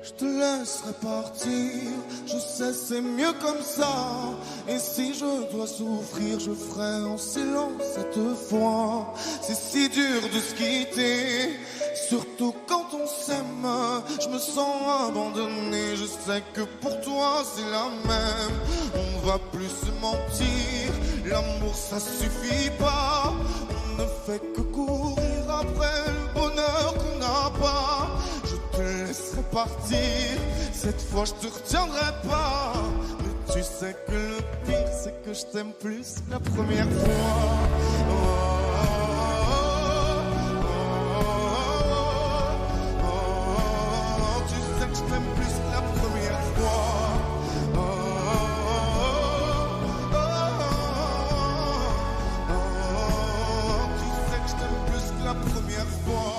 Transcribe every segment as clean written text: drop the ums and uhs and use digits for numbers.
Je te laisserai partir, je sais c'est mieux comme ça. Et si je dois souffrir, je ferai en silence cette fois. C'est si dur de se quitter, surtout quand on s'aime. Je me sens abandonné, je sais que pour toi c'est la même. On va plus se mentir, l'amour ça suffit pas. On ne fait que courir après le bonheur qu'on n'a pas. Je te laisserai partir, cette fois je te retiendrai pas. Mais tu sais que le pire c'est que je t'aime plus que la première fois. Tu sais que je t'aime plus que la première fois. Tu sais que je t'aime plus que la première fois.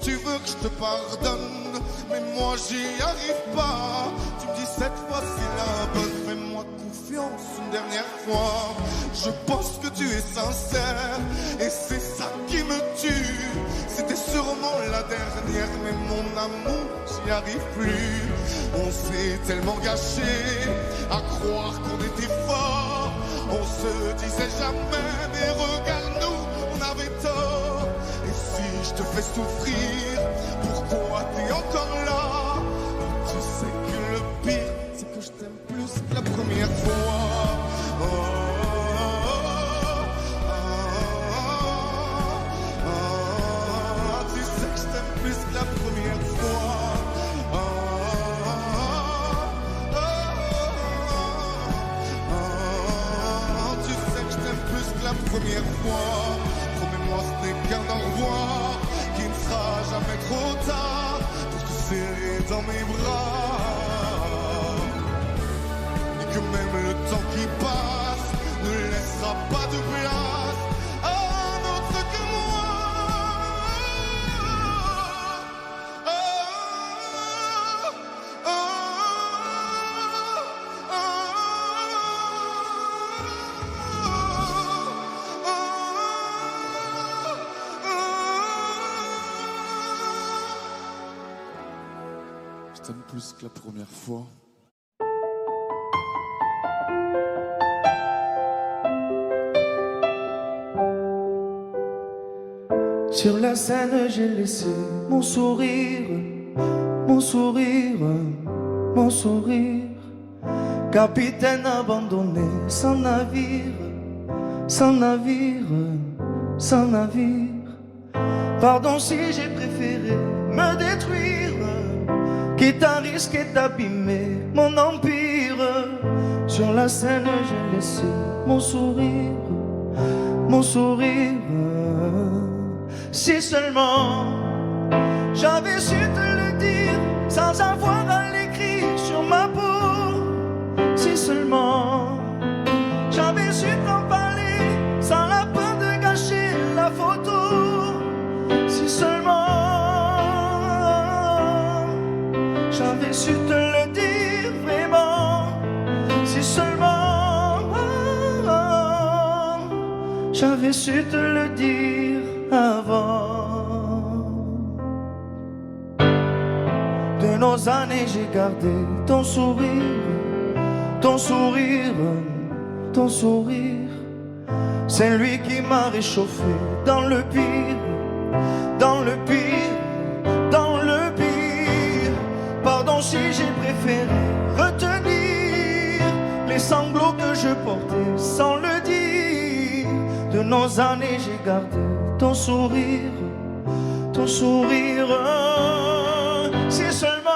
Tu veux que je te pardonne, mais moi j'y arrive pas. Tu me dis cette fois c'est la bonne, fais-moi confiance une dernière fois. Je pense que tu es sincère, et c'est ça qui me tue. C'était sûrement la dernière, mais mon amour j'y arrive plus. On s'est tellement gâché à croire qu'on était fort. On se disait jamais, mais regarde-nous, on avait tort. Si je te fais souffrir, pourquoi t'es encore là? Tu sais que le pire, c'est que je t'aime plus que la première fois. Tu sais que je t'aime plus que la première fois. Tu sais que je t'aime plus que la première fois. Promets-moi ce n'est qu'un au revoir, qu'il ne sera jamais trop tard pour te serrer dans mes bras. Et que même le temps qui passe ne laissera pas de place à un autre que moi. Je t'aime plus que la première fois. Sur la scène, j'ai laissé mon sourire, mon sourire, mon sourire. Capitaine abandonné, sans navire, sans navire, sans navire. Pardon si j'ai préféré me détruire, quitte à risquer d'abîmer mon empire. Sur la scène, j'ai laissé mon sourire, mon sourire. Si seulement j'avais su te le dire sans avoir à l'écrire sur ma peau. Si seulement j'avais su t'en parler sans la peur de gâcher la photo. Si seulement j'avais su te le dire vraiment. Si seulement j'avais su te le dire avant. De nos années j'ai gardé ton sourire, ton sourire, ton sourire. C'est lui qui m'a réchauffé dans le pire, dans le pire, dans le pire. Pardon si j'ai préféré retenir les sanglots que je portais sans le dire. De nos années j'ai gardé ton sourire, ton sourire. Si seulement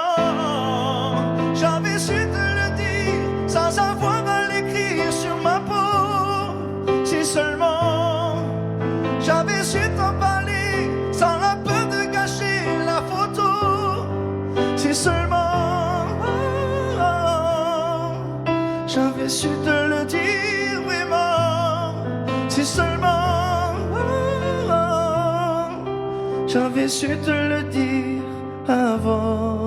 j'avais su te le dire sans avoir à l'écrire sur ma peau. Si seulement j'avais su t'en parler sans la peur de gâcher la photo. Si seulement j'avais su te le dire vraiment. Si seulement j'avais su te le dire avant.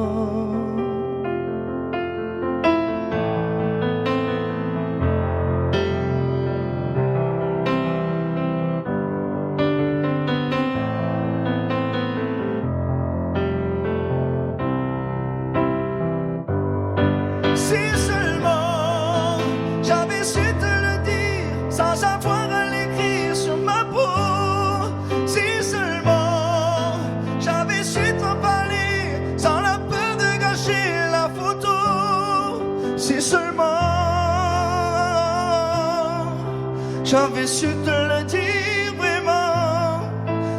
j'avais su te le dire vraiment,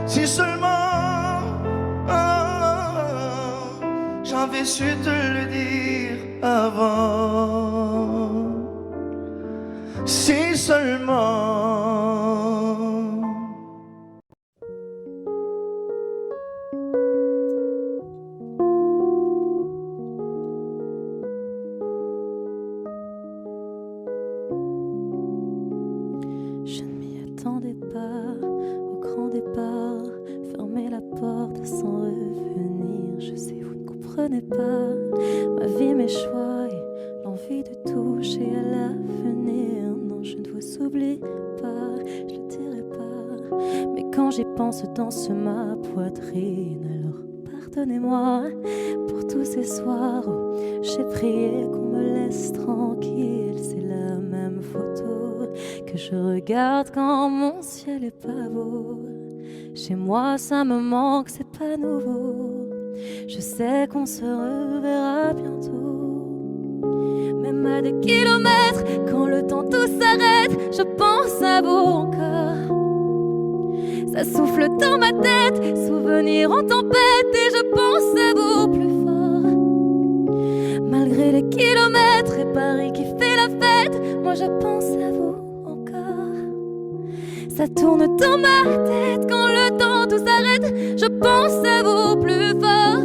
si seulement j'avais su te le dire avant, si seulement. Je ne m'y attendais pas au grand départ, fermer la porte sans revenir. Je sais, vous ne comprenez pas ma vie, mes choix et l'envie de toucher à l'avenir. Non, je ne vous oublie pas, je le dirai pas, mais quand j'y pense danse ma poitrine. Alors pardonnez-moi pour tous ces soirs où j'ai prié qu'on me laisse tranquille. C'est la même photo que je regarde quand mon ciel est pas beau. Chez moi ça me manque, c'est pas nouveau. Je sais qu'on se reverra bientôt. Même à des kilomètres, quand le temps tout s'arrête, je pense à vous encore. Ça souffle dans ma tête, souvenirs en tempête, et je pense à vous plus fort. Malgré les kilomètres et Paris qui fait la fête, moi je pense à vous encore. Ça tourne dans ma tête quand le temps tout s'arrête, je pense à vous plus fort.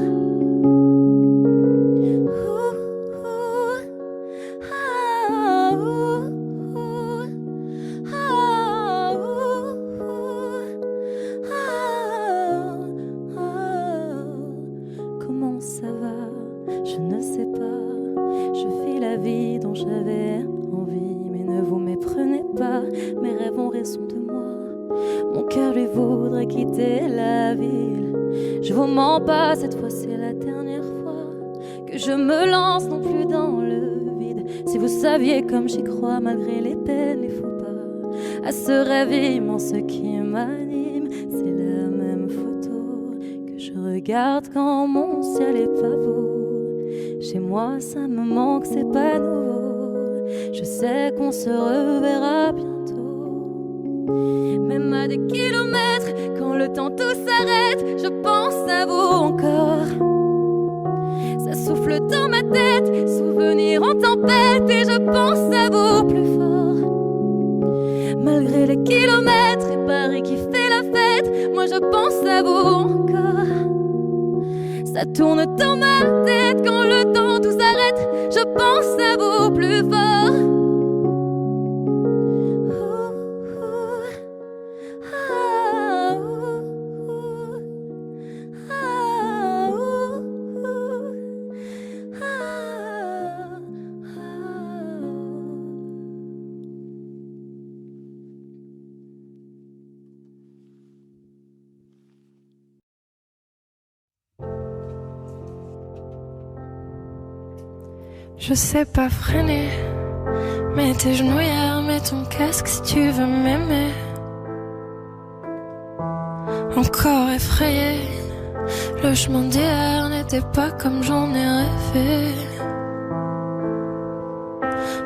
Comment ça va? Je ne sais pas. Je vis la vie dont j'avais envie, mais ne vous méprenez pas. Mes rêves ont raison de moi. Mon cœur lui voudrait quitter la ville. Je vous mens pas, cette fois c'est la dernière fois que je me lance non plus dans le vide. Si vous saviez comme j'y crois malgré les peines, les faux pas, à ce rêve immense qui m'anime. C'est la même photo que je regarde quand mon ciel est pas beau. Chez moi ça me manque, c'est pas nouveau. Je sais qu'on se reverra bientôt. Même à des kilomètres, quand le temps tout s'arrête, je pense à vous encore. Ça souffle dans ma tête, souvenirs en tempête, et je pense à vous plus fort. Malgré les kilomètres et Paris qui fait la fête, moi je pense à vous encore. Ça tourne dans ma tête quand le temps tout s'arrête, je pense à vous plus fort. Je sais pas freiner, mets tes genouillères, mets ton casque si tu veux m'aimer. Encore effrayé, le chemin d'hier n'était pas comme j'en ai rêvé.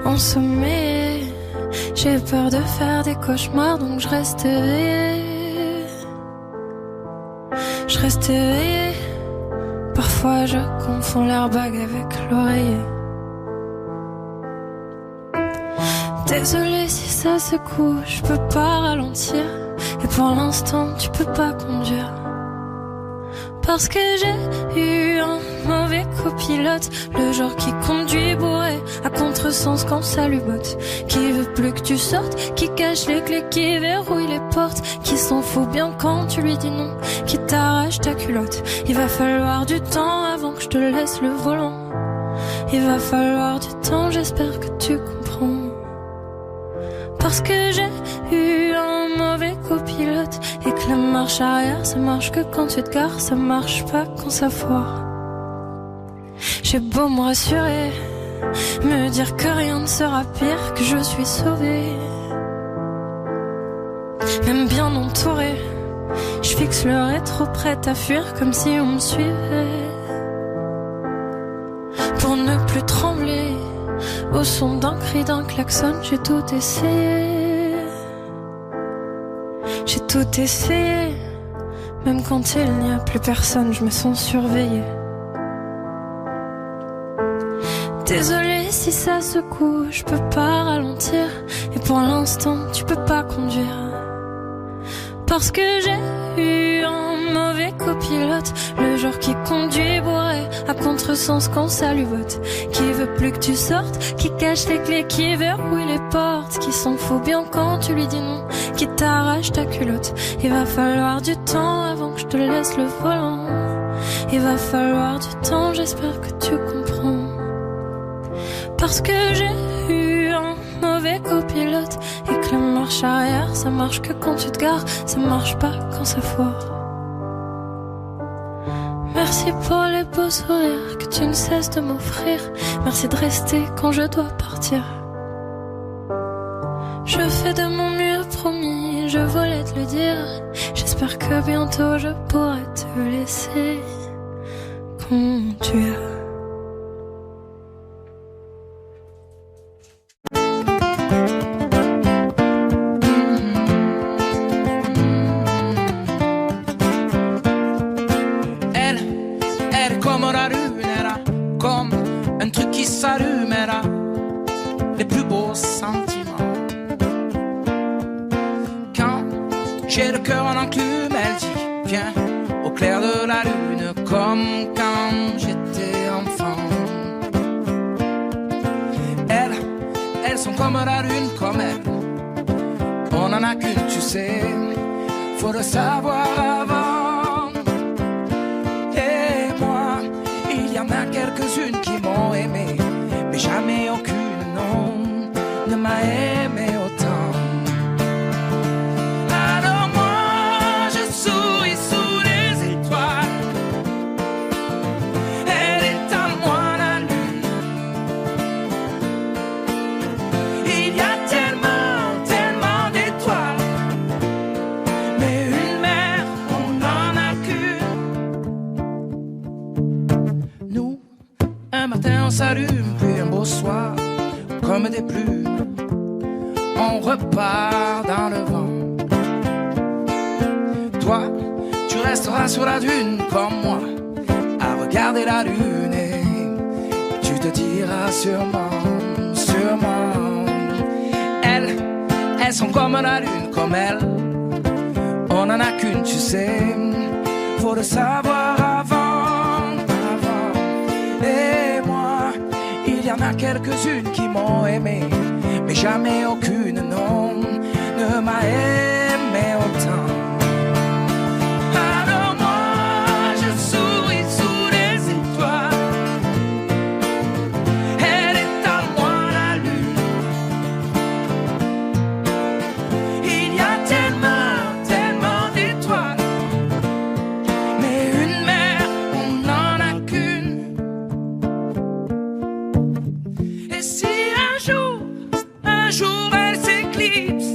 Ensommeillé, j'ai peur de faire des cauchemars, donc je reste éveillé. Je reste éveillé, parfois je confonds l'airbag avec l'oreiller. Désolée si ça secoue, je peux pas ralentir. Et pour l'instant, tu peux pas conduire. Parce que j'ai eu un mauvais copilote, le genre qui conduit bourré à contresens quand ça lui botte, qui veut plus que tu sortes, qui cache les clés, qui verrouille les portes, qui s'en fout bien quand tu lui dis non, qui t'arrache ta culotte. Il va falloir du temps avant que je te laisse le volant. Il va falloir du temps, j'espère que tu comprends. Parce que j'ai eu un mauvais copilote, et que la marche arrière ça marche que quand tu te gares, ça marche pas quand ça foire. J'ai beau me rassurer, me dire que rien ne sera pire, que je suis sauvée. Même bien entourée, je fixe le rétro prête à fuir comme si on me suivait. Pour ne plus trembler au son d'un cri, d'un klaxon, j'ai tout essayé. J'ai tout essayé, même quand il n'y a plus personne, je me sens surveillée. Désolée si ça secoue, je peux pas ralentir. Et pour l'instant, tu peux pas conduire. Parce que j'ai eu un mauvais copilote, le genre qui conduit bourré à contresens quand ça lui botte, qui veut plus que tu sortes, qui cache les clés, qui verrouille les portes, qui s'en fout bien quand tu lui dis non, qui t'arrache ta culotte. Il va falloir du temps avant que je te laisse le volant. Il va falloir du temps, j'espère que tu comprends. Parce que j'ai eu un mauvais copilote et que la marche arrière, ça marche que quand tu te gares, ça marche pas quand ça foire. Merci pour les beaux sourires que tu ne cesses de m'offrir. Merci de rester quand je dois partir. Je fais de mon mieux, promis, je voulais te le dire. J'espère que bientôt je pourrai te laisser conduire. Les plus beaux sentiments. Quand j'ai le cœur en enclume, elle dit viens au clair de la lune, comme quand j'étais enfant. Elles sont comme la lune, comme elle. On en a qu'une, tu sais, faut le savoir avant. Et moi, il y en a quelques-unes qui m'ont aimé, mais jamais aucune, non, ne m'a aimé autant. Alors moi, je souris sous les étoiles. Elle est à moi la lune. Il y a tellement, tellement d'étoiles, mais une mer, on n'en a qu'une. Nous, un matin on s'allume, puis un beau soir, comme des plumes, on repart dans le vent. Toi, tu resteras sur la dune comme moi, à regarder la lune, et tu te diras sûrement, sûrement. Elles sont comme la lune, comme elle. On en a qu'une, tu sais, faut le savoir avant. Et moi, il y en a quelques-unes qui m'ont aimé, mais jamais aucune, non, ne m'a aimé autant. Alors moi, je souris sous les étoiles. Elle est à moi la lune. Il y a tellement, tellement d'étoiles, mais une mer, on n'en a qu'une. Et si un jour elle s'éclipse,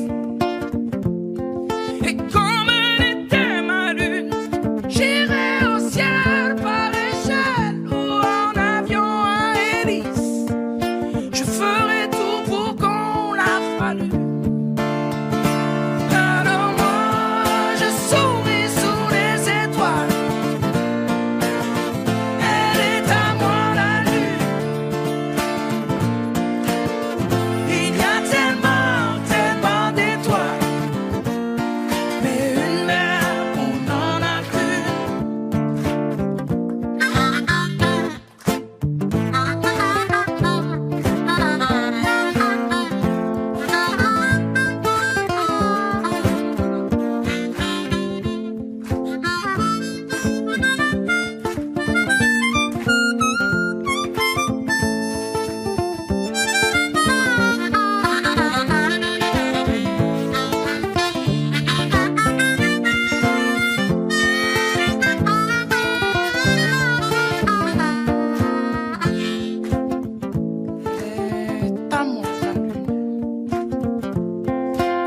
et comme elle était ma lune, j'irai au ciel par échelle ou en avion à hélice. Je ferai tout pour qu'on la fallu. Alors moi, je souris sous les étoiles. Elle est à moi la lune. Il y a tellement, tellement d'étoiles, mais une mer, on n'en a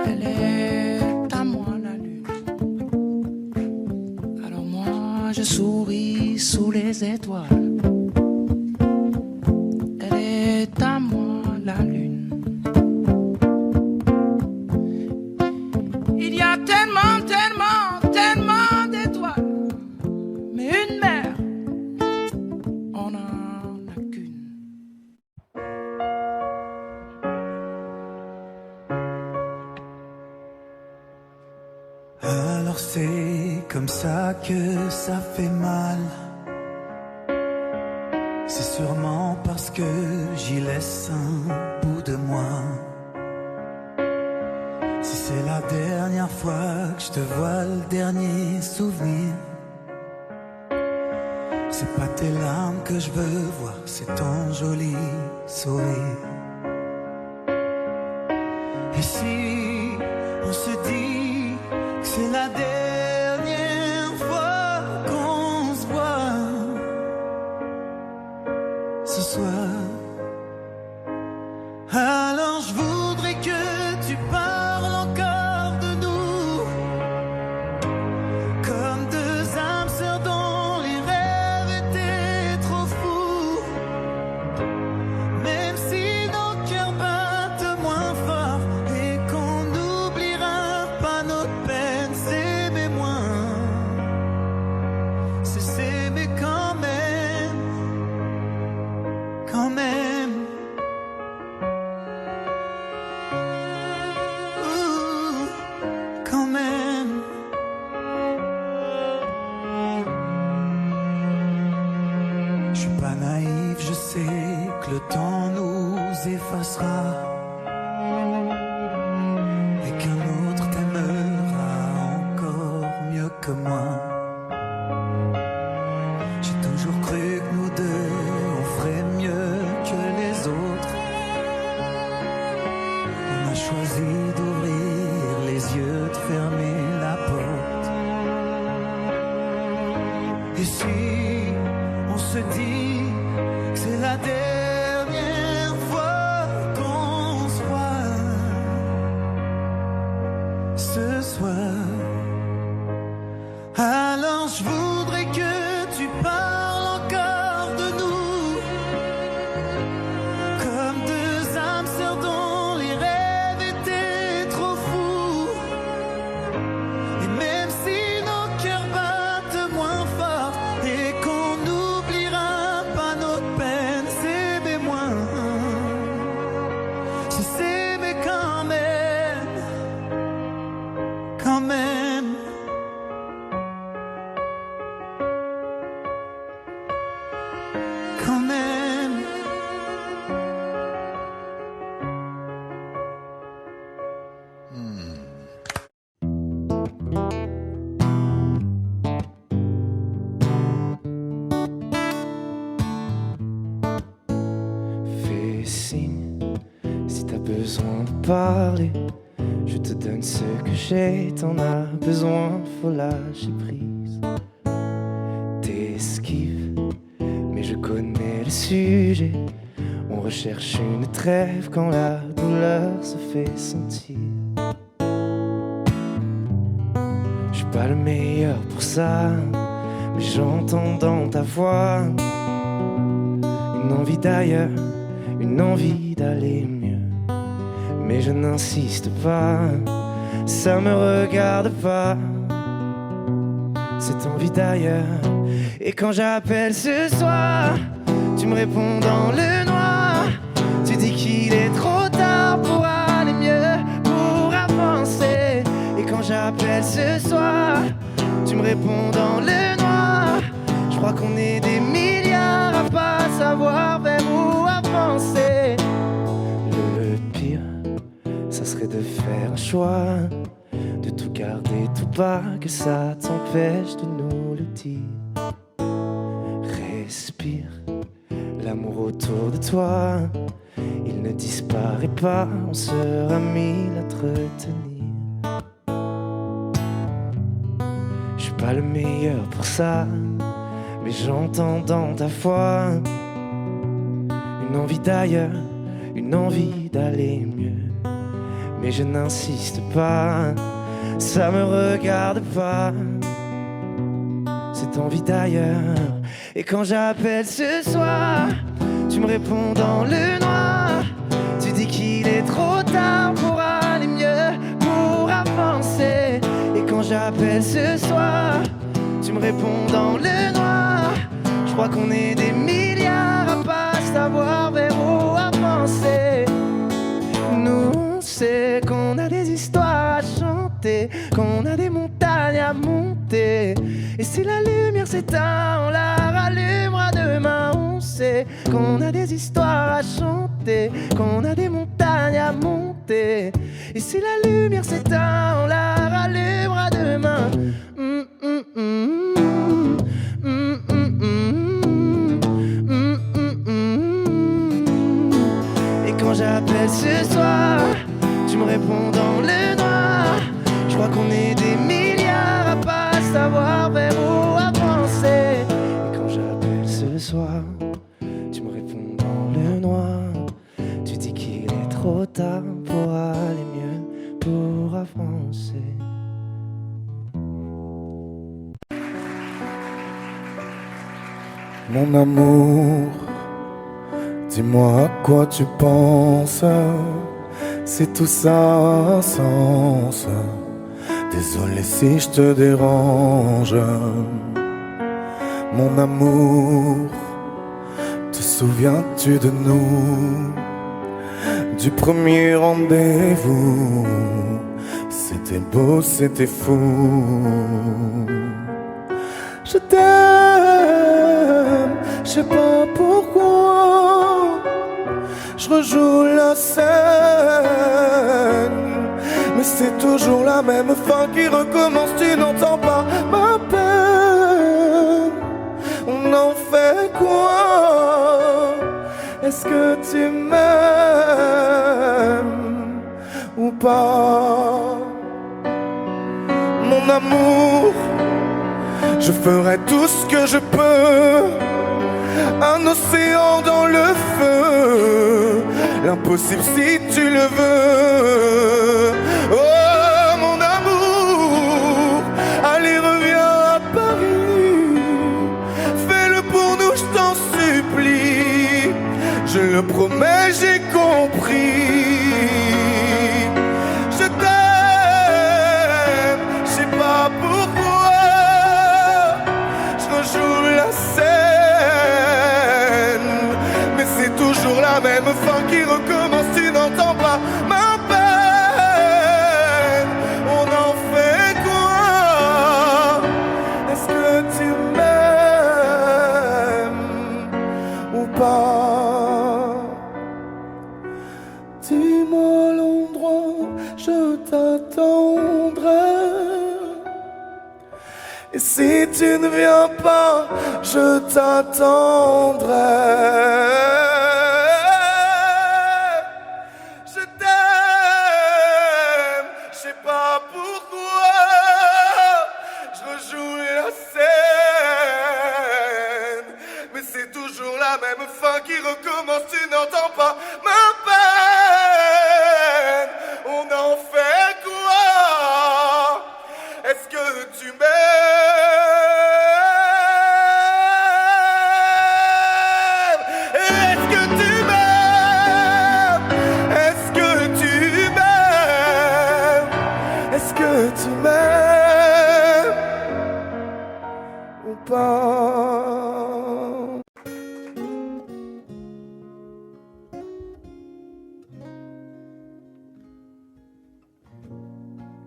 Elle est à moi la lune. Alors moi, je souris sous les étoiles. Elle est à moi la lune. Il y a tellement Alors c'est comme ça que ça fait mal. C'est sûrement parce que j'y laisse un bout de moi. Si c'est la dernière fois que je te vois, le dernier souvenir, c'est pas tes larmes que je veux voir, c'est ton joli sourire. Et si on se dit que c'est la dernière fois qu'on se voit ce soir, alors je voudrais que tu parles encore de nous, comme deux âmes sœurs dont les rêves étaient trop fous. Même si nos cœurs battent moins fort et qu'on n'oubliera pas notre peine, s'aimer moins, c'est s'aimer quand même, quand même. Quand même. Je suis pas naïf, je sais que le temps nous effacera et qu'un autre t'aimera encore mieux que moi. J'ai toujours cru que nous deux on ferait mieux que les autres. On a choisi d'ouvrir les yeux, de fermer la porte. Et si on se dit que c'est la dernière fois qu'on se voit ce soir, alors je voudrais que tu parles encore de nous, comme deux âmes sœurs dont les rêves étaient trop fous. Et même si nos cœurs battent moins fort et qu'on n'oubliera pas notre peine, s'aimer moins, c'est s'aimer quand même, quand même. Quand même. Fais signe si t'as besoin de parler. Je te donne ce que j'ai, t'en as besoin, faut lâcher prise. T'esquives, mais je connais le sujet. On recherche une trêve quand la douleur se fait sentir. Je suis pas le meilleur pour ça, mais j'entends dans ta voix une envie d'ailleurs, une envie d'aller mieux. Mais je n'insiste pas, ça me regarde pas, cette envie d'ailleurs. Et quand j'appelle ce soir, tu me réponds dans le noir. Tu dis qu'il est trop tard pour aller mieux, pour avancer. Et quand j'appelle ce soir, tu me réponds dans le noir. Je crois qu'on est des milliards à pas savoir vers où avancer. Le pire, ça serait de faire un choix, de tout garder, tout pas, que ça t'empêche de nous le dire. Respire, l'amour autour de toi, il ne disparaît pas, on sera mille à te retenir. Je suis pas le meilleur pour ça, mais j'entends dans ta voix une envie d'ailleurs, une envie d'aller mieux. Mais je n'insiste pas, ça me regarde pas, cette envie d'ailleurs. Et quand j'appelle ce soir, tu me réponds dans le noir. Tu dis qu'il est trop tard pour aller mieux, pour avancer. Et quand j'appelle ce soir, tu me réponds dans le noir. Je crois qu'on est des milliards à pas savoir vers où avancer. Nous, on sait qu'on a des histoires à chanter, qu'on a des montagnes montagnes à monter. Et si la lumière s'éteint, on la rallumera demain. On sait qu'on a des histoires à chanter, qu'on a des montagnes à monter. Et si la lumière s'éteint, on la rallumera demain. Et quand j'appelle ce soir, tu me réponds dans le noir. Je crois qu'on est des milliards à pas savoir vers où avancer. Et quand j'appelle ce soir, tu me réponds dans le noir. Tu dis qu'il est trop tard pour aller mieux, pour avancer. Mon amour, dis-moi à quoi tu penses. Si tout ça a un sens. Désolé si je te dérange. Mon amour, te souviens-tu de nous? Du premier rendez-vous. C'était beau, c'était fou. Je t'aime, je sais pas pourquoi. Je rejoue la scène, mais c'est toujours la même fin qui recommence. Tu n'entends pas ma peine. On en fait quoi? Est-ce que tu m'aimes ou pas? Mon amour, je ferai tout ce que je peux. Un océan dans le feu, l'impossible si tu le veux. Oh mon amour, allez reviens à Paris. Fais-le pour nous, je t'en supplie. Je le promets, j'ai compris. Je t'aime, je sais pas pourquoi. Je rejoue la scène, mais c'est toujours la même fin qui recommence. Tu n'entends pas ma peine. On en fait quoi? Est-ce que tu m'aimes ou pas? Dis-moi l'endroit, je t'attendrai. Et si tu ne viens pas, je t'attendrai. Je t'aime, je sais pas pourquoi. Je rejoue la scène, mais c'est toujours la même fin qui recommence. Tu n'entends pas ma peine. On en fait quoi? Est-ce que tu m'aimes? Est-ce que tu m'aimes? Est-ce que tu m'aimes? Est-ce que tu m'aimes ou pas?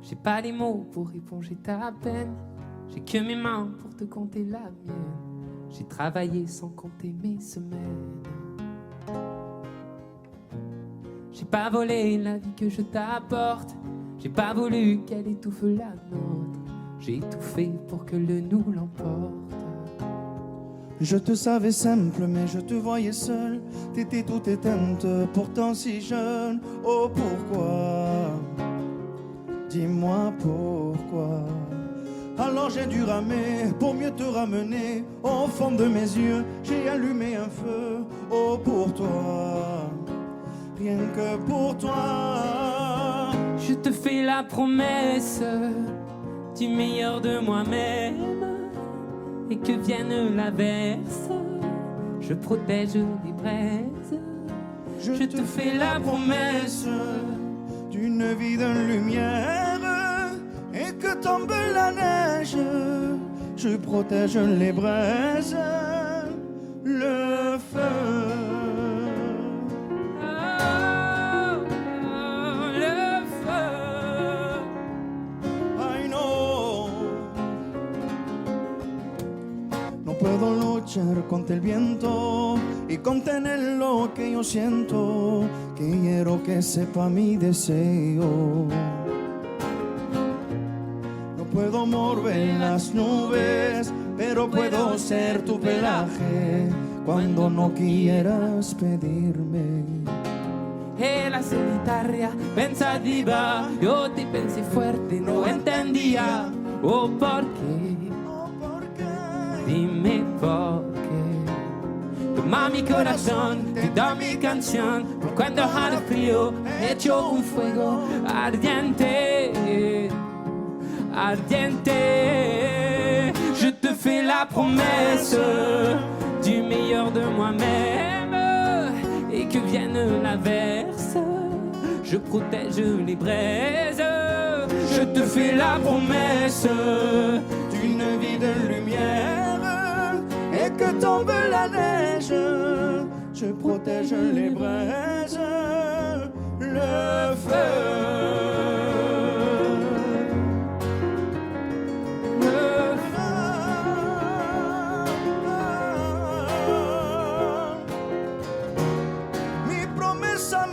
J'ai pas les mots pour éponger ta peine. J'ai que mes mains pour te compter la mienne. J'ai travaillé sans compter mes semaines. J'ai pas volé la vie que je t'apporte. J'ai pas voulu qu'elle étouffe la nôtre. J'ai tout fait pour que le nous l'emporte. Je te savais simple, mais je te voyais seule. T'étais toute éteinte, pourtant si jeune. Oh pourquoi? Dis-moi pourquoi. Alors j'ai dû ramer pour mieux te ramener. Au fond de mes yeux, j'ai allumé un feu. Oh pour toi, rien que pour toi. Je te fais la promesse du meilleur de moi-même. Et que vienne l'averse, je protège les braises. Je te fais la promesse d'une vie de lumière. Et que tombe la neige, je protège les braises, le feu. Le feu. I know. puedo luchar contra el viento y contener lo que yo siento, que quiero que sepa mi deseo. No puedo mover las nubes, pero puedo ser tu pelaje cuando no quieras pedirme. E la solitaria pensativa, yo te pensé fuerte, no entendía. Oh, ¿por qué? Dime por qué. Toma mi corazón, te da mi canción. Por cuando haga frío, hecho un fuego ardiente, ardiente. Je te fais la promesse du meilleur de moi-même. Et que vienne l'averse, je protège les braises. Je te fais la promesse d'une vie de lumière. Et que tombe la neige, je protège les braises, le feu.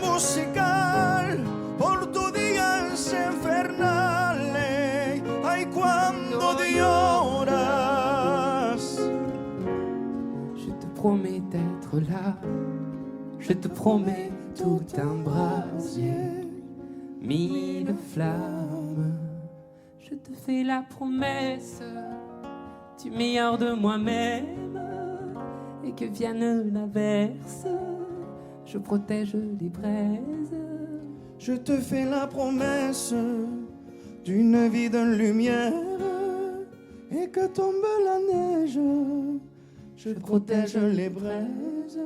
Musical por tu días infernales, ay cuando lloras. Je te promets d'être là, je te promets tout un brasier, mille flammes. Je te fais la promesse du meilleur de moi-même, et que vienne l'averse, je protège les braises. Je te fais la promesse d'une vie de lumière, et que tombe la neige, je protège les braises,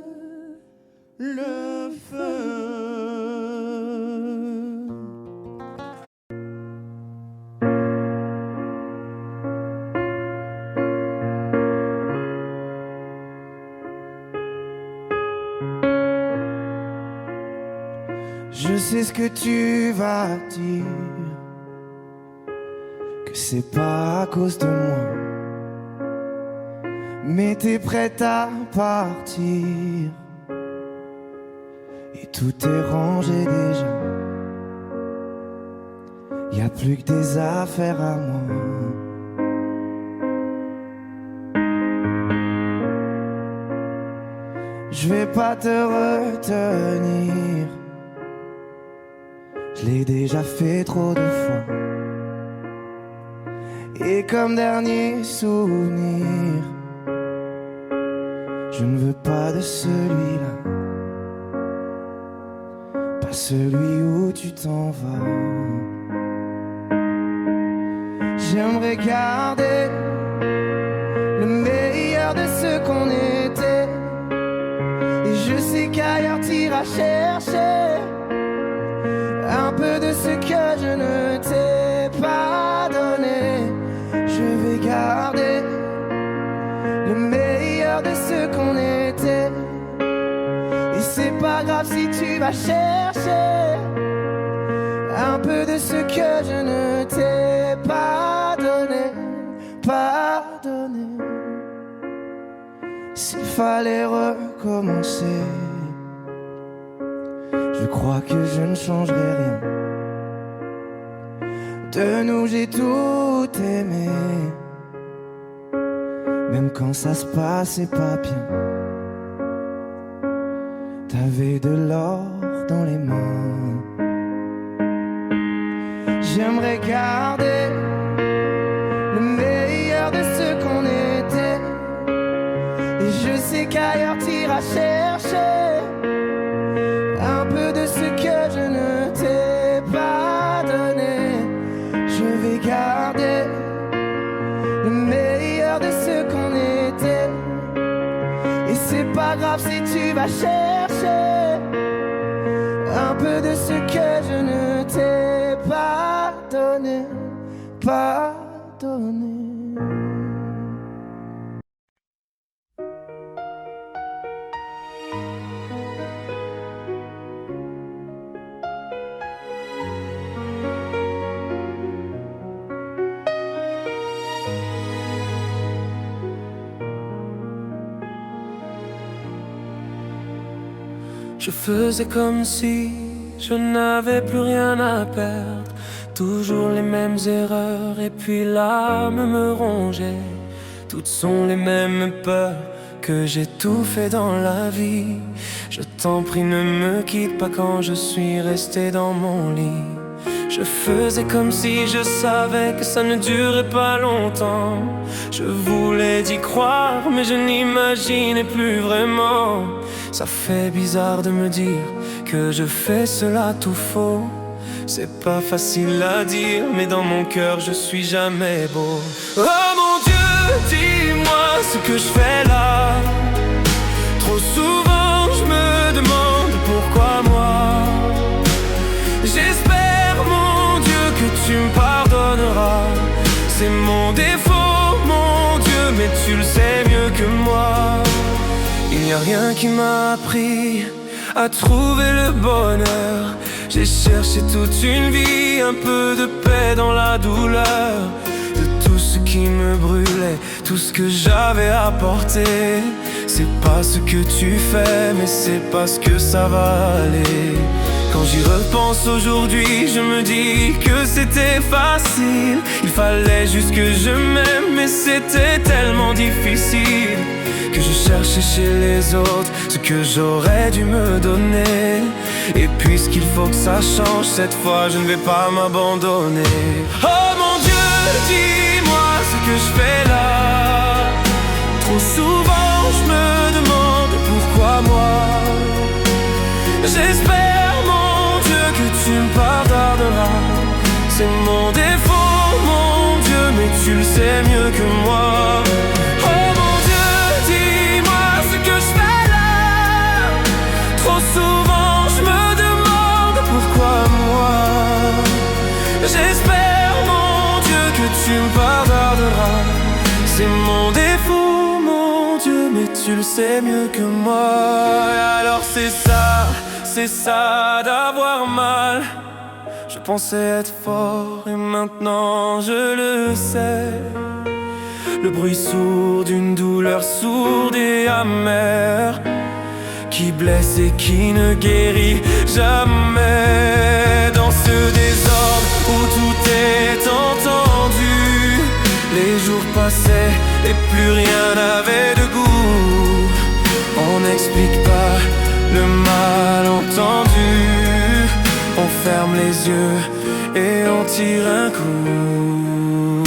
le feu. Je sais ce que tu vas dire, que c'est pas à cause de moi, mais t'es prête à partir, et tout est rangé déjà. Y a plus que des affaires à moi. Je vais pas te retenir, je l'ai déjà fait trop de fois. Et comme dernier souvenir, je ne veux pas de celui-là, pas celui où tu t'en vas. J'aimerais garder le meilleur de ce qu'on était, et je sais qu'ailleurs t'iras chercher un peu de ce que je ne t'ai pas donné. Je vais garder le meilleur de ce qu'on était, et c'est pas grave si tu vas chercher un peu de ce que je ne t'ai pas donné, pas donné. S'il fallait recommencer, je crois que je ne changerai rien. De nous j'ai tout aimé, même quand ça se passait pas bien. T'avais de l'or dans les mains. J'aimerais garder le meilleur de ce qu'on était, et je sais qu'ailleurs t'iras chercher un peu de ce que je ne t'ai pas donné. Je vais garder le meilleur de ce qu'on était, et c'est pas grave si tu vas chercher un peu de ce que je ne t'ai pas donné, pas donné. Je faisais comme si je n'avais plus rien à perdre. Toujours les mêmes erreurs et puis l'âme me rongeait. Toutes sont les mêmes peurs que j'ai tout fait dans la vie. Je t'en prie, ne me quitte pas quand je suis resté dans mon lit. Je faisais comme si je savais que ça ne durait pas longtemps. Je voulais d'y croire, mais je n'imaginais plus vraiment. Ça fait bizarre de me dire que je fais cela tout faux. C'est pas facile à dire, mais dans mon cœur je suis jamais beau. Oh mon Dieu, dis-moi ce que je fais là. Trop souvent je me demande pourquoi moi. J'espère mon Dieu que tu me pardonneras. C'est mon défaut mon Dieu, mais tu le sais mieux que moi. Il n'y a rien qui m'a appris à trouver le bonheur. J'ai cherché toute une vie, un peu de paix dans la douleur. De tout ce qui me brûlait, tout ce que j'avais apporté. C'est pas ce que tu fais, mais c'est parce que ça va aller. Quand j'y repense aujourd'hui, je me dis que c'était facile. Il fallait juste que je m'aime, mais c'était tellement difficile. Que je cherchais chez les autres ce que j'aurais dû me donner. Et puisqu'il faut que ça change, cette fois je ne vais pas m'abandonner. Oh mon Dieu, dis-moi ce que je fais là. Trop souvent je me demande pourquoi moi. J'espère mon Dieu que tu me pardonneras. C'est mon défaut mon Dieu, mais tu le sais mieux que moi. Oh mon Dieu, dis-moi ce que je fais là. Trop souvent je me demande pourquoi moi. J'espère mon Dieu que tu me pardonneras. C'est mon défaut mon Dieu, mais tu le sais mieux que moi. Et alors c'est ça d'avoir mal. Je pensais être fort et maintenant je le sais. Le bruit sourd d'une douleur sourde et amère, qui blesse et qui ne guérit jamais. Dans ce désordre où tout est entendu, les jours passaient et plus rien n'avait de goût. On n'explique pas le malentendu. On ferme les yeux et on tire un coup.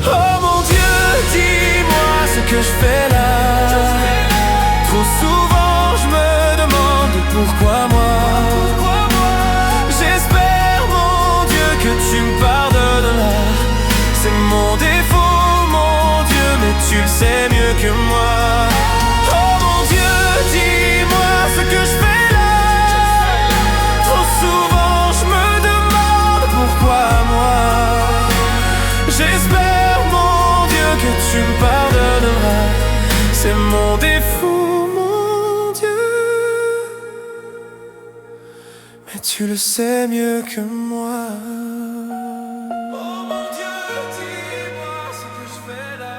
Oh mon Dieu, dis-moi ce que je fais là. Trop souvent je me demande pourquoi moi. J'espère mon Dieu que tu me pardonneras. C'est mon défaut mon Dieu, mais tu le sais mieux que moi. Oh mon Dieu, dis-moi ce que je fais là. Trop souvent je me demande pourquoi moi. J'espère mon Dieu que tu me pardonneras. C'est mon défaut mon Dieu, mais tu le sais mieux que moi. Oh mon Dieu, dis-moi ce que je fais là.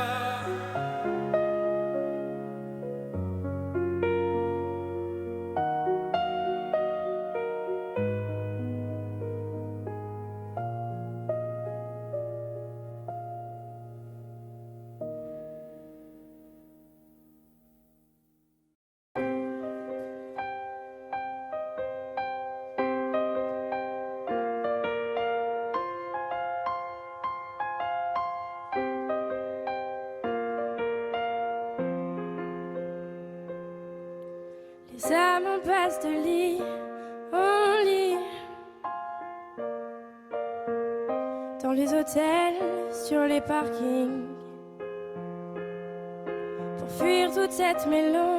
Les âmes passent de lit en lit, dans les hôtels, sur les parkings, pour fuir toute cette mélancolie.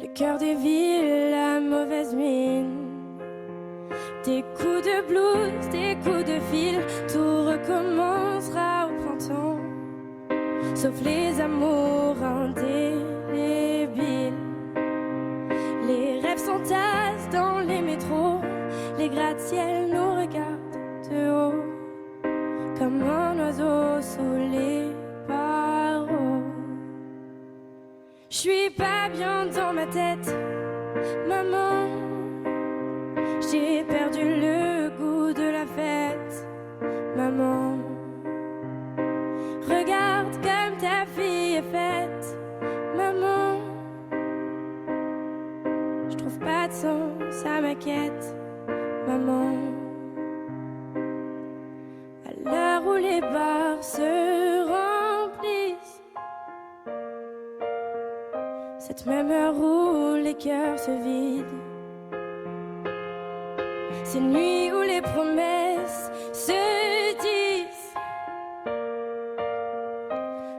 Le cœur des villes, la mauvaise mine, des coups de blues, des coups de fil, tout recommencera au printemps. Sauf les amours indélébiles. Les rêves s'entassent dans les métros. Les gratte-ciels nous regardent de haut, comme un oiseau sous les barreaux. suis pas bien dans ma tête, maman. J'ai perdu le goût de la fête, maman. Regarde comme ta fille est faite, maman. Je trouve pas de sens à ma quête, maman. À l'heure où les bars se remplissent, cette même heure où les cœurs se vident, ces nuits où les promesses se disent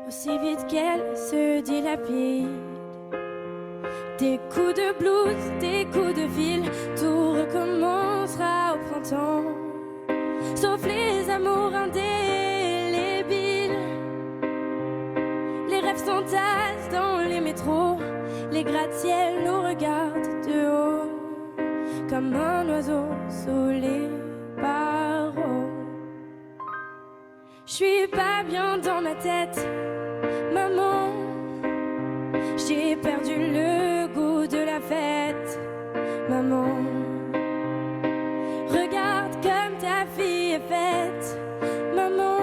aussi vite qu'elles se dilapident. Des coups de blues, des coups de fil, tout recommencera au printemps, sauf les amours indélébiles. Les rêves s'entassent dans les métros, les gratte-ciels nous regardent de haut, comme un oiseau sous les barreaux. Je suis pas bien dans ma tête, maman. J'ai perdu le goût de la fête, maman. Regarde comme ta fille est faite, maman.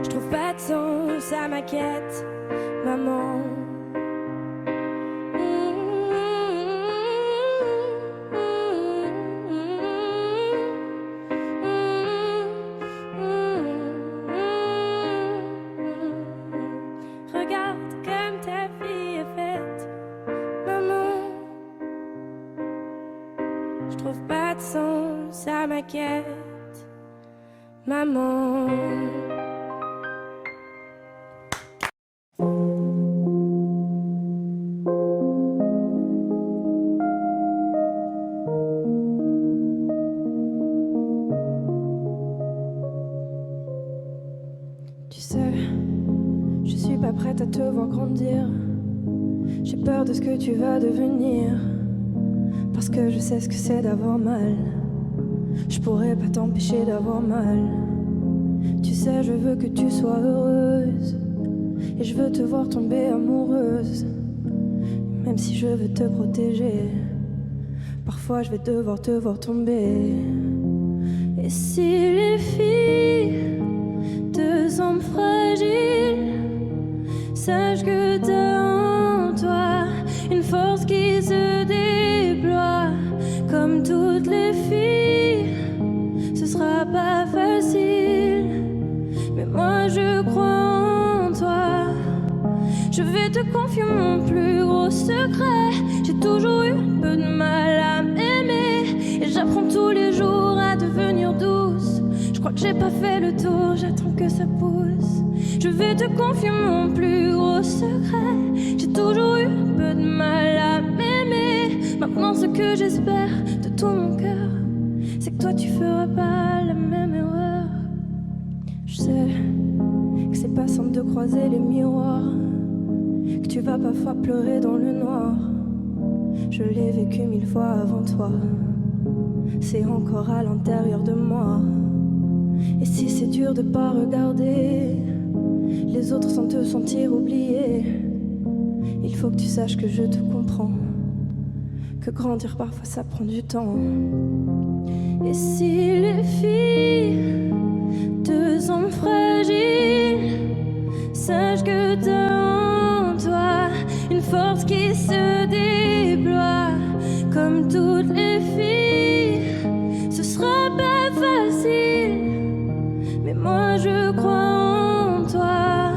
Je trouve pas de sens à ma quête, maman. Regarde comme ta fille est faite, maman. Je trouve pas de sens à ma quête, maman. Tu sais, je suis pas prête à te voir grandir. J'ai peur de ce que tu vas devenir, parce que je sais ce que c'est d'avoir mal. Je pourrais pas t'empêcher d'avoir mal. Tu sais, je veux que tu sois heureuse, et je veux te voir tomber amoureuse. Même si je veux te protéger, parfois je vais devoir te voir tomber. Et si les filles te semblent fragiles, sache que t'as en toi une force qui se déploie. Comme toutes les filles, ce sera pas facile, mais moi je crois en toi. Je vais te confier mon plus gros secret. J'ai toujours eu un peu de mal à m'aimer, et j'apprends tous les jours à devenir douce. Je crois que j'ai pas fait le tour, j'attends que ça pousse. Je vais te confier mon plus gros secret. J'ai toujours eu un peu de mal à m'aimer. Maintenant ce que j'espère de tout mon cœur, c'est que toi tu feras pas la même erreur. Je sais que c'est pas simple de croiser les miroirs, que tu vas parfois pleurer dans le noir. Je l'ai vécu 1000 fois avant toi, c'est encore à l'intérieur de moi. Et si c'est dur de pas regarder les autres sans te sentir oublié, il faut que tu saches que je te comprends, que grandir parfois ça prend du temps. Et si les filles te semblent fragiles, sache que t'as en toi une force qui se déploie. Comme toutes les filles, ce sera pas facile, mais moi je crois en toi.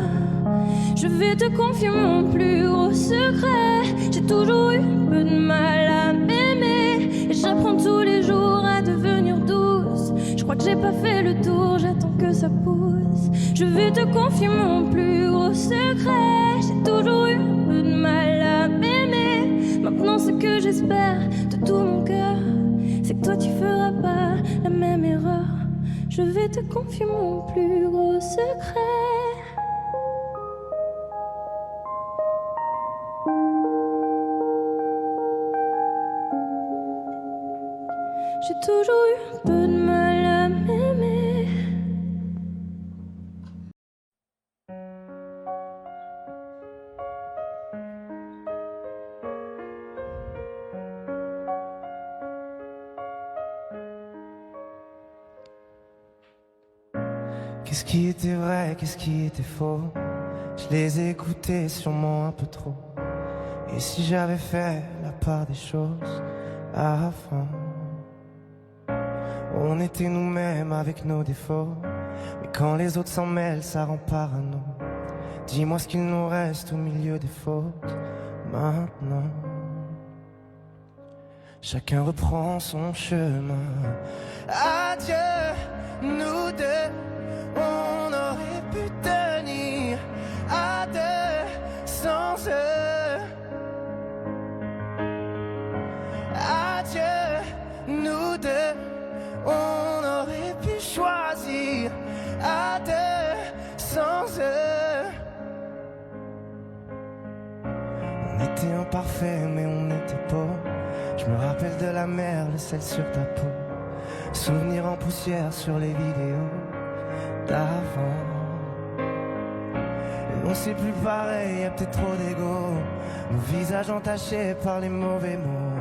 Je vais te confier mon plus gros secret. J'ai toujours eu un peu de mal à m'aimer, et j'apprends tous les jours à devenir douce. Je crois que j'ai pas fait le tour, j'attends que ça pousse. Je vais te confier mon plus gros secret. J'ai toujours eu un peu de mal à m'aimer. Maintenant ce que j'espère de tout mon cœur, c'est que toi tu feras pas la même erreur. Je vais te confier mon plus gros secret. J'ai toujours eu un peu de mal à m'aimer. Qu'est-ce qui était vrai, qu'est-ce qui était faux? Je les ai écoutés sûrement un peu trop. Et si j'avais fait la part des choses avant, on était nous-mêmes avec nos défauts. Mais quand les autres s'en mêlent, ça rend parano. Dis-moi ce qu'il nous reste au milieu des fautes maintenant. Chacun reprend son chemin. Adieu, nous deux, on aurait pu tenir à deux sans eux. Adieu, nous deux, on aurait pu choisir à deux sans eux. On était imparfaits mais on n'était pas. Je me rappelle de la mer, le sel sur ta peau. Souvenirs en poussière sur les vidéos d'avant. Et on sait plus pareil, y'a peut-être trop d'ego. Nos visages entachés par les mauvais mots.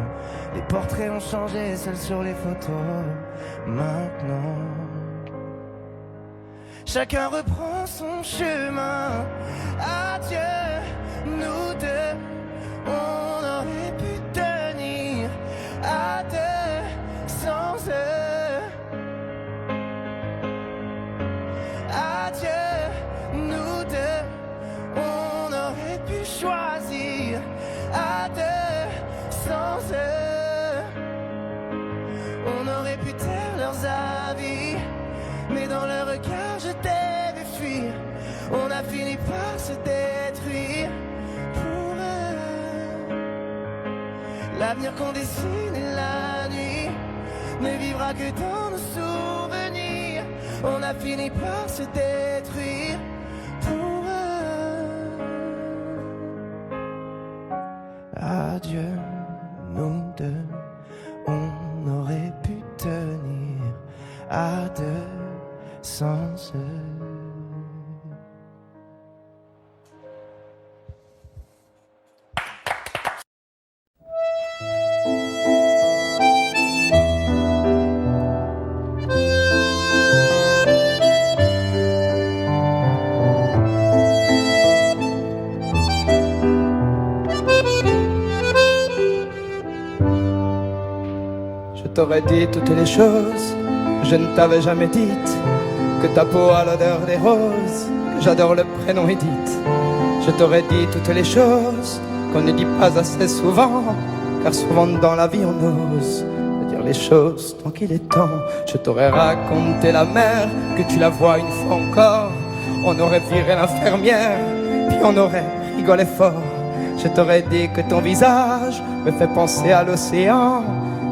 Les portraits ont changé, seuls sur les photos. Maintenant, chacun reprend son chemin. Adieu, nous deux, on aurait pu tenir à deux sans eux. Adieu, nous deux, on aurait pu choisir à deux sans eux. On aurait pu taire leurs avis, mais dans leur regard je t'ai vu fuir. On a fini par se détruire pour eux. L'avenir qu'on dessine et la nuit ne vivra que dans nos souvenirs. On a fini par se détruire pour eux. Adieu, nous deux, on aurait pu tenir à deux sans eux. Je t'aurais dit toutes les choses que je ne t'avais jamais dites, que ta peau a l'odeur des roses, que j'adore le prénom Edith. Je t'aurais dit toutes les choses qu'on ne dit pas assez souvent, car souvent dans la vie on ose dire les choses tant qu'il est temps. Je t'aurais raconté la mer, que tu la vois une fois encore. On aurait viré l'infirmière, puis on aurait rigolé fort. Je t'aurais dit que ton visage me fait penser à l'océan,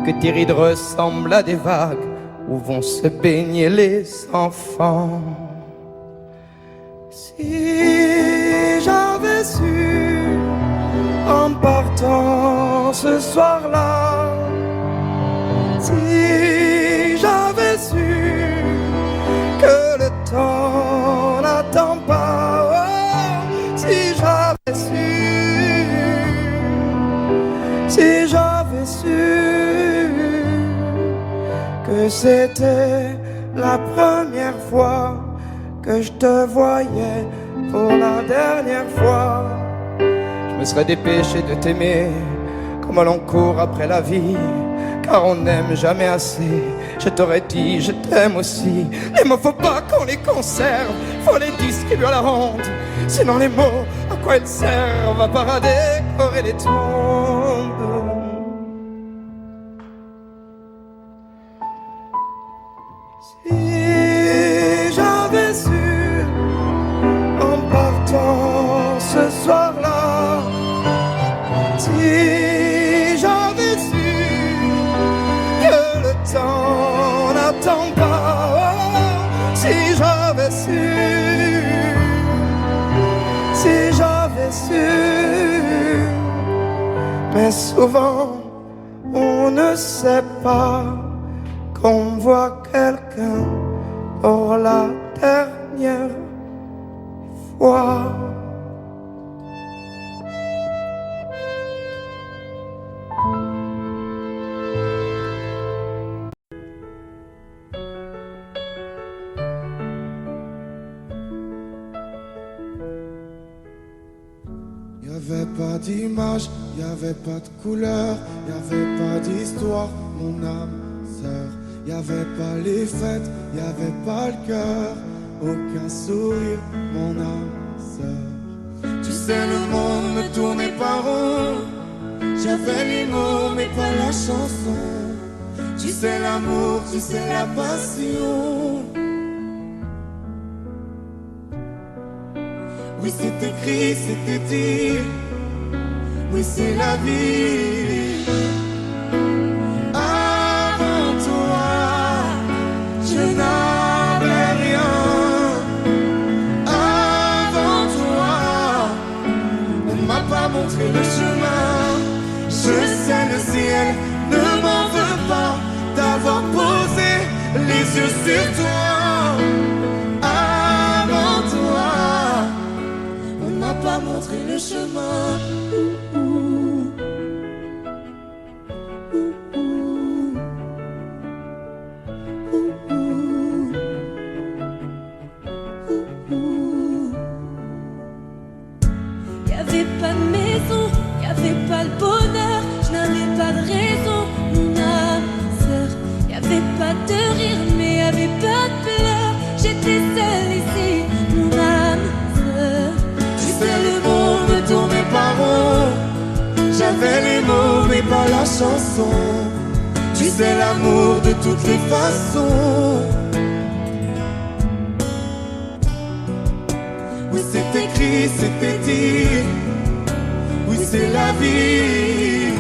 que tes rides ressemblent à des vagues où vont se baigner les enfants. Si j'avais su en partant ce soir-là, si j'avais su que le temps n'attend pas, oh, si j'avais su, si j'avais su que c'était la première fois que je te voyais pour la dernière fois, je me serais dépêché de t'aimer comme l'on court après la vie, car on n'aime jamais assez. Je t'aurais dit je t'aime aussi. Les mots faut pas qu'on les conserve, faut les distribuer à la ronde, sinon les mots à quoi ils servent? À part à décorer les tombes. Si j'avais su en partant ce soir-là, si j'avais su que le temps n'attend pas, oh, si j'avais su, si j'avais su. Mais souvent on ne sait pas qu'on voit quelqu'un pour la dernière fois. pas d'image, y avait pas de couleur, y avait pas d'histoire, mon âme sœur. Y avait pas les fêtes, y avait pas le cœur, aucun sourire, mon âme sœur. Tu sais, le monde me tournait pas rond, j'avais les mots mais pas la chanson. Tu sais l'amour, tu sais la passion. Oui, c'est écrit, c'était dit. Oui, c'est la vie. Avant toi, je n'avais rien. Avant toi, on m'a pas montré le chemin. Je sais, le ciel ne m'en veut pas d'avoir posé les yeux sur toi. Avant toi, on m'a pas montré le chemin. Y'avait pas de maison, y'avait pas le bonheur, je n'avais pas de raison, mon âme sœur. Y'avait pas de rire, mais y'avait pas de pleurs. J'étais seule ici, mon âme sœur. Tu sais, le monde ne tournait pas rond. J'avais les mots, mais pas la chanson. Tu sais, l'amour de toutes les façons. Oui, c'est écrit, c'était dit. Oui, c'est la vie.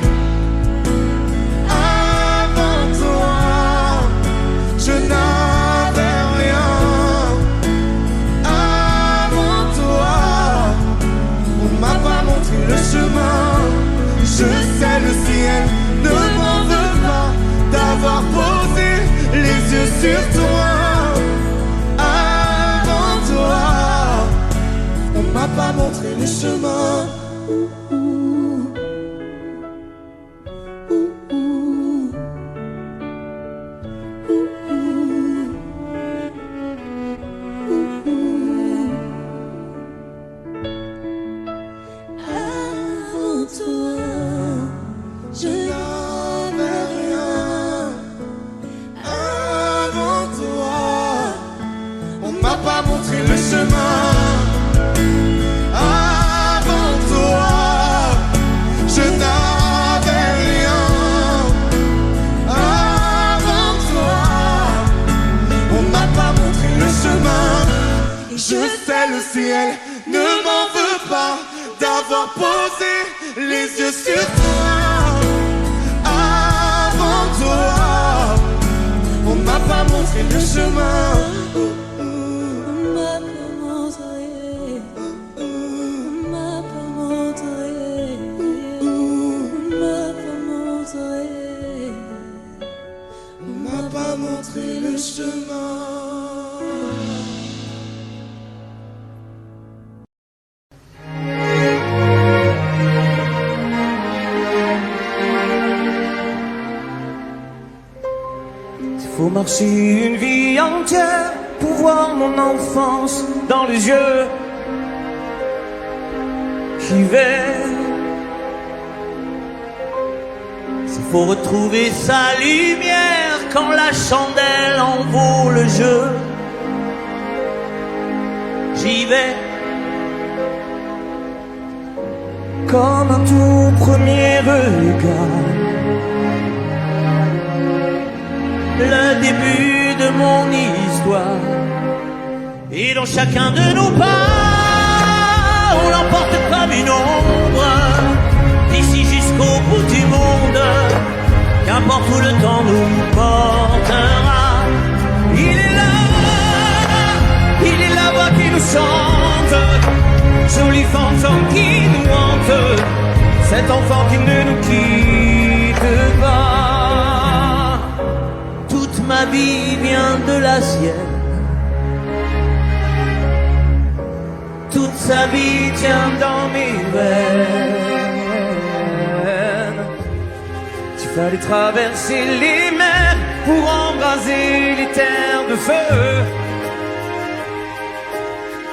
Avant toi, je n'avais rien. Avant toi, on m'a pas montré le chemin. Je sais, le ciel ne m'en veut pas d'avoir posé les yeux sur toi. Avant toi, on m'a pas montré le chemin. Avant toi, Je n'avais rien. Avant toi, on m'a pas montré le chemin. Avant toi, je n'avais rien. Avant toi, on m'a pas montré le chemin. Je sais, le ciel ne m'en veut pas d'avoir posé les yeux sur toi. Avant toi, on m'a pas montré le chemin. on m'a pas montré, on m'a pas montré, on m'a pas montré, On m'a pas montré le chemin. Faut marcher une vie entière pour voir mon enfance dans les yeux. J'y vais. S'il faut retrouver sa lumière quand la chandelle en vaut le jeu. J'y vais. Comme un tout premier regard. Le début de mon histoire. Et dans chacun de nos pas, on l'emporte comme une ombre. D'ici jusqu'au bout du monde, qu'importe où le temps nous portera. Il est la voix qui nous chante, joli fantôme qui nous hante, cet enfant qui ne nous quitte pas. Toute ma vie vient de la sienne. Toute sa vie tient dans mes veines. Il fallait traverser les mers pour embraser les terres de feu.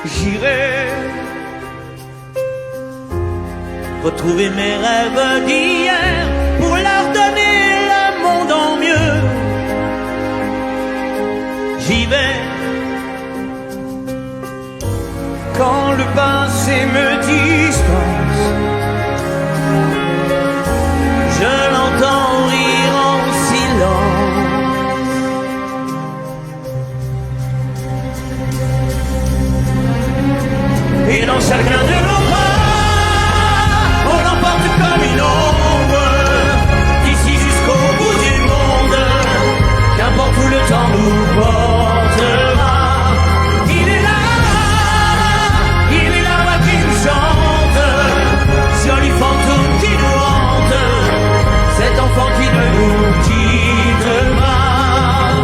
J'irai retrouver mes rêves d'hier pour leur donner le monde en mieux. J'y vais quand le passé me distance. Je l'entends rire en silence. Et dans chacun de nos pas, on l'emporte comme une ombre, d'ici jusqu'au bout du monde, qu'importe où le temps nous portera. Il est là qui nous chante, joli fantôme qui nous hante, cet enfant qui ne nous quitte pas.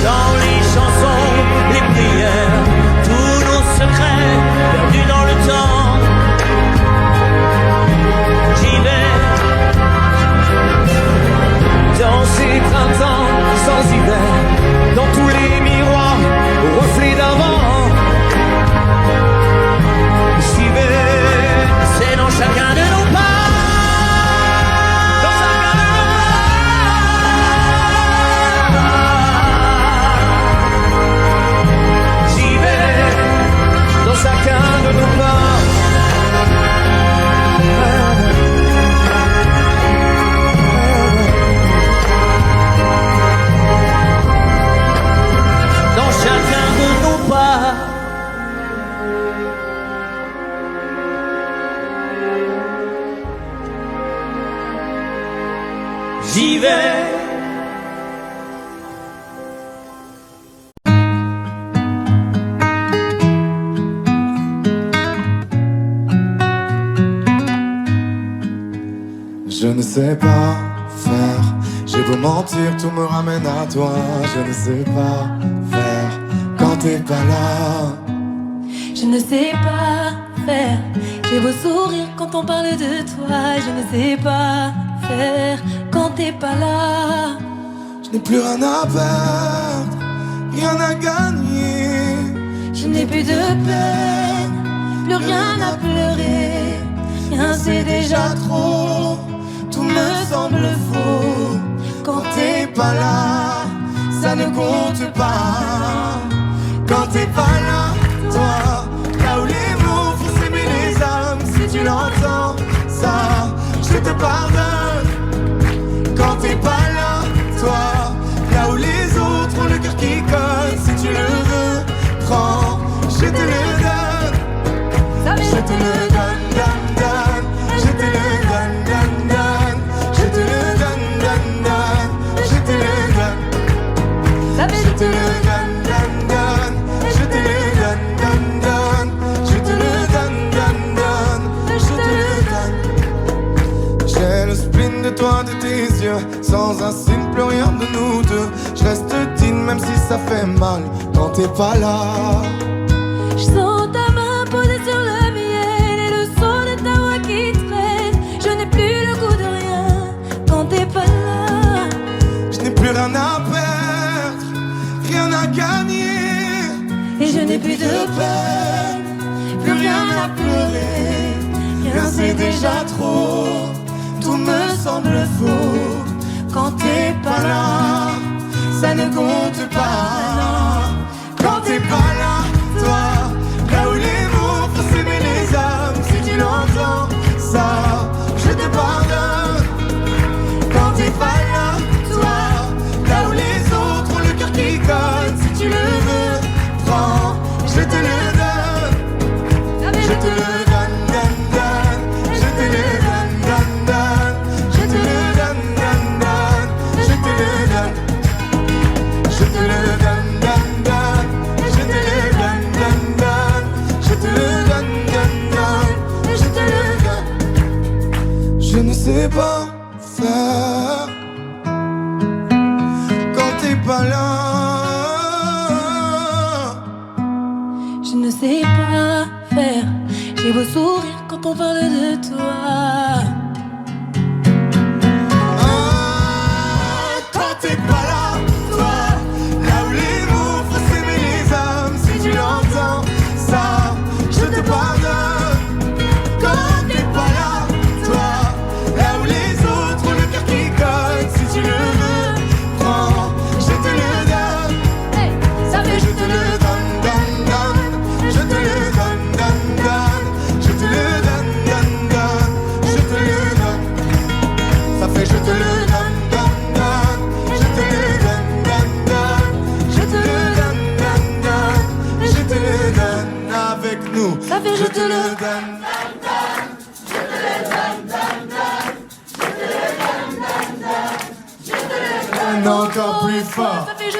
Dans les chansons, les prières, tous nos secrets perdus dans le temps. J'y vais dans ces printemps sans hiver, dans tous les miroirs aux reflets d'avant. J'y vais, c'est dans chacun de nos pas. Chacun de nos pas. Dans chacun de nos pas. J'y vais. Je ne sais pas faire, j'ai beau mentir, tout me ramène à toi. Je ne sais pas faire quand t'es pas là. Je ne sais pas faire, j'ai beau sourire quand on parle de toi. Je ne sais pas faire quand t'es pas là. Je n'ai plus rien à perdre, rien à gagner. Je n'ai plus de peine, plus rien à pleurer. Rien c'est déjà trop, tout me semble faux. Quand t'es pas là, ça ne compte pas. Quand t'es pas là, toi, là où les mots font s'aimer les âmes. Si tu l'entends, ça, je te pardonne. Quand t'es pas là, toi, là où les autres ont le cœur qui colle. Si tu le veux, prends, je te le donne. Je te le donne, donne, donne. Je te le donne, donne, donne. Je te le donne, donne, donne. Je te le donne. Je te le donne, donne, donne. Je te le donne, donne, donne. Je te le donne, donne, donne. Je te le donne. J'ai le spleen de toi, de tes yeux. Sans un signe, plus rien de nous deux. Je reste digne même si ça fait mal quand t'es pas là. Je sens ta main posée sur le miel et le son de ta voix qui traîne. Je n'ai plus le goût de rien quand t'es pas là. Je n'ai plus rien à perdre, rien à gagner. Et je n'ai plus de peine, plus rien à pleurer. Rien c'est déjà trop, tout me semble faux. Quand t'es pas là, ça ne compte pas. Quand t'es pas là, toi, là où les mots font s'aimer les âmes. Si tu l'entends, ça, je te pardonne. Quand t'es pas là, toi, là où les autres ont le cœur qui colle. Si tu le veux, prends, je te le donne. Je te le donne, donne, donne. Je te le donne, donne, donne. Je te le donne, donne, donne. Je te le donne. Je te le donne, donne, donne. Je te le donne, donne, donne. Je te le donne, donne, donne. Je te le donne. Je ne sais pas faire quand t'es pas là. Je ne sais pas faire, j'ai beau sourire quand on parle de toi. Quand t'es pas là, toi, là où les mots font s'aimer les âmes. Si tu l'entends, ça, je te pardonne. Quand t'es pas là, nous. Ça fait je te le donne. Encore plus fort. Ça fait je